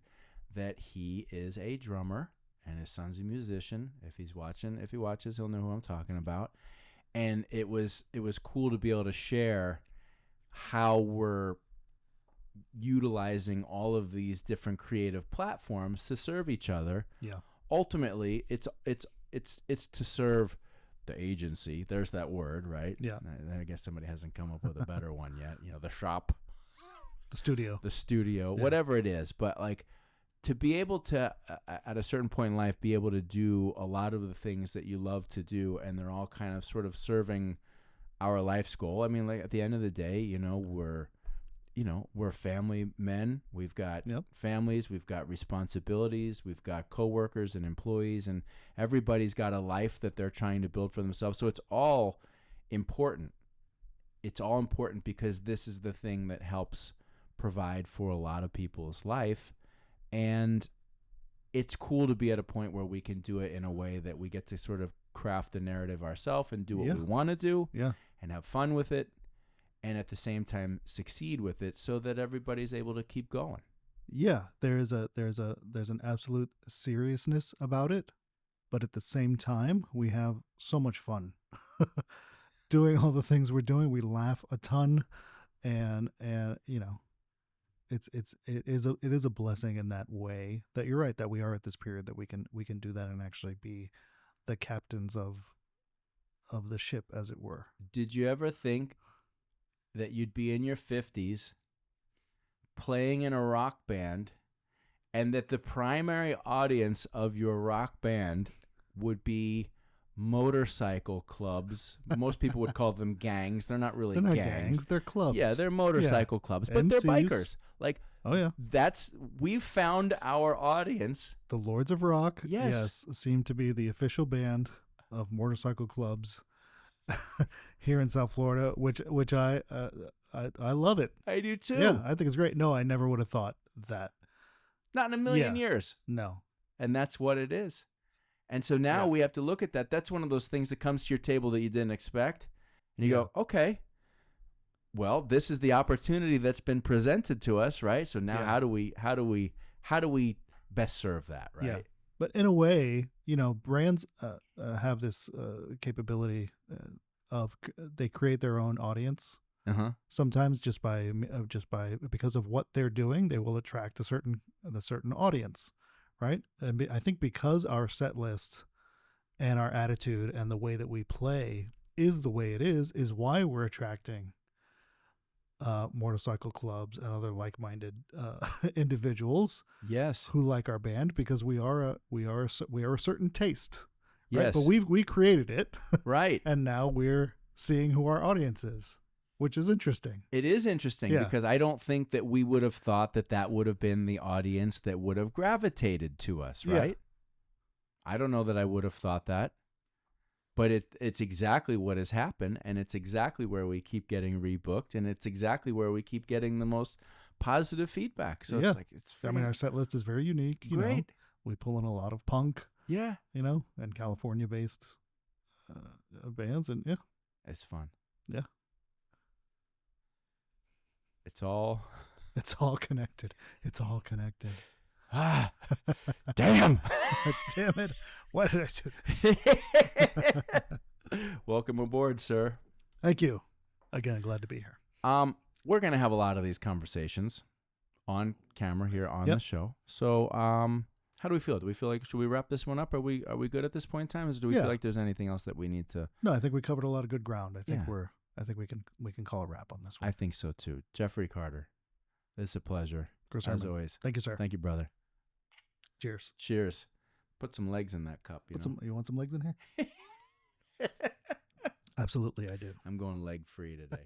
that he is a drummer and his son's a musician. If he watches, he'll know who I'm talking about. And it was cool to be able to share how we're utilizing all of these different creative platforms to serve each other. Yeah. Ultimately, it's to serve the agency. There's that word, right? Yeah. I guess somebody hasn't come up with a better one yet. The shop, The studio, yeah. Whatever it is. But like, to be able to, at a certain point in life, be able to do a lot of the things that you love to do, and they're all kind of sort of serving our life's goal. I mean, like, at the end of the day, we're family men. We've got families. We've got responsibilities. We've got coworkers and employees, and everybody's got a life that they're trying to build for themselves. So it's all important. It's all important because this is the thing that helps provide for a lot of people's life. And it's cool to be at a point where we can do it in a way that we get to sort of craft the narrative ourselves and do what we want to do and have fun with it, and at the same time succeed with it, so that everybody's able to keep going. Yeah, there's an absolute seriousness about it, but at the same time, we have so much fun doing all the things we're doing. We laugh a ton, and it is a blessing in that way, that you're right, that we are at this period that we can do that and actually be the captains of the ship, as it were. Did you ever think that you'd be in your 50s playing in a rock band, and that the primary audience of your rock band would be motorcycle clubs? Most people would call them gangs. They're not really gangs. They're clubs. Yeah, they're motorcycle clubs, but MCs. they're bikers. Like, oh yeah, we've found our audience. The Lords of Rock, yes, seem to be the official band of motorcycle clubs here in South Florida, which I love it. I do too. Yeah, I think it's great. No, I never would have thought that. Not in a million years. No. And that's what it is. And so now we have to look at that. That's one of those things that comes to your table that you didn't expect. And you go, okay, well, this is the opportunity that's been presented to us, right? So now how do we best serve that, right? Yeah. But in a way, brands have this capability of they create their own audience. Sometimes just by because of what they're doing, they will attract a certain audience, right? And I think because our set list and our attitude and the way that we play is the way it is why we're attracting motorcycle clubs and other like-minded individuals, who like our band, because we are a certain taste, right? Yes, but we created it, right? And now we're seeing who our audience is, which is interesting. It is interesting because I don't think that we would have thought that would have been the audience that would have gravitated to us, right? I don't know that I would have thought that. But it's exactly what has happened, and it's exactly where we keep getting rebooked, and it's exactly where we keep getting the most positive feedback. So it's like, our set list is very unique. Great. We pull in a lot of punk. Yeah. And California-based bands, and it's fun. Yeah. It's all connected. It's all connected. Ah, damn. Damn it. Why did I do this? Welcome aboard, sir. Thank you. Again, glad to be here. We're going to have a lot of these conversations on camera here on the show. So, how do we feel? Do we feel like, should we wrap this one up? Are we good at this point in time? Or do we feel like there's anything else that we need to? No, I think we covered a lot of good ground. I think we can call a wrap on this one. I think so too. Jeffrey Carter, it's a pleasure. Chris as Herman. always. Thank you, sir. Thank you, brother. Cheers. Cheers. Put some legs in that cup. You want some legs in here? Absolutely, I do. I'm going leg free today.